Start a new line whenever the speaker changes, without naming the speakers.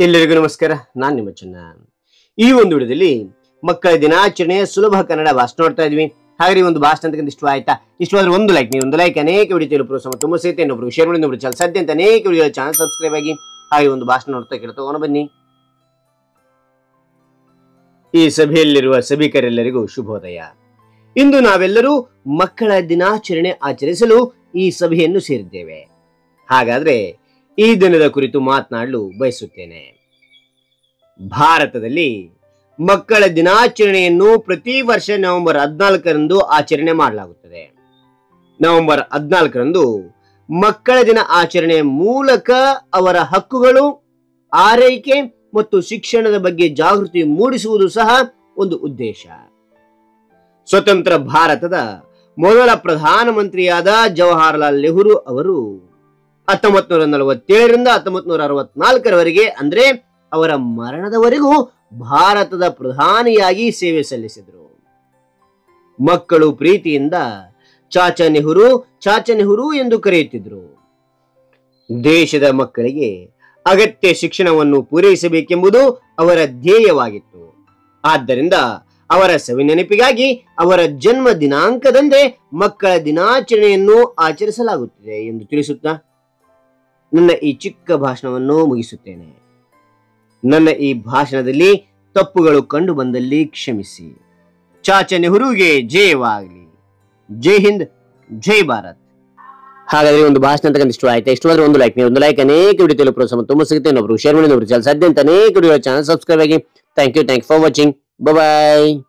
ಎಲ್ಲರಿಗೂ ನಮಸ್ಕಾರ. ನಾನು ನಿಮ್ಮ ಚೆನ್ನ. ಈ ಒಂದು ವಿಡಿಯೋದಲ್ಲಿ ಮಕ್ಕಳ ದಿನಾಚರಣೆಯ ಸುಲಭ ಕನ್ನಡ ಭಾಷಣ ನೋಡ್ತಾ ಇದ್ವಿ. ಹಾಗೆ ಒಂದು ಭಾಷಣ ಅಂತ ಇಷ್ಟ ಆಯ್ತಾ? ಇಷ್ಟವಾದ್ರೆ ಒಂದು ಲೈಕ್, ನೀವು ಒಂದು ಲೈಕ್ ಅನೇಕ ವಿಡಿಯೋ ಪ್ರೋತ್ಸಾಹ ತುಂಬ ಸೇತೆ ಇನ್ನೊಬ್ರು ಶೇರ್ ಮಾಡಿ, ಇನ್ನೊಬ್ರು ಚಾನಲ್ ಸಾಧ್ಯ ಅಂತ ಅನೇಕ ವಿಡಿಯೋ ಚಾನಲ್ ಸಬ್ಸ್ಕ್ರೈಬ್ ಆಗಿ ಹಾಗೆ ಒಂದು ಭಾಷಣ ನೋಡ್ತಾ ಕೇಳ್ತಾ ಬನ್ನಿ. ಈ ಸಭೆಯಲ್ಲಿರುವ ಸಭಿಕರೆಲ್ಲರಿಗೂ ಶುಭೋದಯ. ಇಂದು ನಾವೆಲ್ಲರೂ ಮಕ್ಕಳ ದಿನಾಚರಣೆ ಆಚರಿಸಲು ಈ ಸಭೆಯನ್ನು ಸೇರಿದ್ದೇವೆ. ಹಾಗಾದ್ರೆ ಈ ದಿನದ ಕುರಿತು ಮಾತನಾಡಲು ಬಯಸುತ್ತೇನೆ. ಭಾರತದಲ್ಲಿ ಮಕ್ಕಳ ದಿನಾಚರಣೆಯನ್ನು ಪ್ರತಿ ವರ್ಷ ನವೆಂಬರ್ 14ರಂದು ಆಚರಣೆ ಮಾಡಲಾಗುತ್ತದೆ. ನವೆಂಬರ್ 14ರಂದು ಮಕ್ಕಳ ದಿನ ಆಚರಣೆಯ ಮೂಲಕ ಅವರ ಹಕ್ಕುಗಳು, ಆರೈಕೆ ಮತ್ತು ಶಿಕ್ಷಣದ ಬಗ್ಗೆ ಜಾಗೃತಿ ಮೂಡಿಸುವುದು ಸಹ ಒಂದು ಉದ್ದೇಶ. ಸ್ವತಂತ್ರ ಭಾರತದ ಮೊದಲ ಪ್ರಧಾನಮಂತ್ರಿಯಾದ ಜವಾಹರಲಾಲ್ ನೆಹರು ಅವರು 1947ರಿಂದ 1964ರವರೆಗೆ ಅಂದ್ರೆ ಅವರ ಮರಣದವರೆಗೂ ಭಾರತದ ಪ್ರಧಾನಿಯಾಗಿ ಸೇವೆ ಸಲ್ಲಿಸಿದರು. ಮಕ್ಕಳು ಪ್ರೀತಿಯಿಂದ ಚಾಚಾ ನೆಹರು ಎಂದು ಕರೆಯುತ್ತಿದ್ದರು. ದೇಶದ ಮಕ್ಕಳಿಗೆ ಅಗತ್ಯ ಶಿಕ್ಷಣವನ್ನು ಪೂರೈಸಬೇಕೆಂಬುದು ಅವರ ಧ್ಯೇಯವಾಗಿತ್ತು. ಆದ್ದರಿಂದ ಅವರ ಸವಿನೆನಪಿಗಾಗಿ ಅವರ ಜನ್ಮ ದಿನಾಂಕದಂದೇ ಮಕ್ಕಳ ದಿನಾಚರಣೆಯನ್ನು ಆಚರಿಸಲಾಗುತ್ತಿದೆ ಎಂದು ತಿಳಿಸುತ್ತಾ ನನ್ನ ಈ ಚಿಕ್ಕ ಭಾಷಣವನ್ನು ಮುಗಿಸುತ್ತೇನೆ. ನನ್ನ ಈ ಭಾಷಣದಲ್ಲಿ ತಪ್ಪುಗಳು ಕಂಡು ಬಂದಲ್ಲಿ ಕ್ಷಮಿಸಿ. ಚಾಚಾ ನೆಹರುಗೆ ಜಯವಾಗಲಿ. ಜೈ ಹಿಂದ್, ಜೈ ಭಾರತ್. ಹಾಗಾದ್ರೆ ಒಂದು ಭಾಷಣ ಅಂತ ಇಷ್ಟ ಆಯ್ತಾ? ಇಷ್ಟವಾದ್ರೆ ಒಂದು ಲೈಕ್, ನೀವು ಒಂದು ಲೈಕ್ ಅನೇಕ ವಿಡಿಯೋ ಪ್ರೋತ್ಸಾಹ ತುಂಬ ಸಿಗುತ್ತೆ. ಇನ್ನೊಬ್ರು ಶೇರ್ ಮಾಡಿ, ಇನ್ನೊಬ್ರು ಚಾನಲ್ ಸಾಧ್ಯ ಅಂತ ಅನೇಕ ವಿಡಿಯೋ ಚಾನಲ್ ಸಬ್ಸ್ಕ್ರೈಬ್ ಆಗಿ. Thank you for watching. Bye.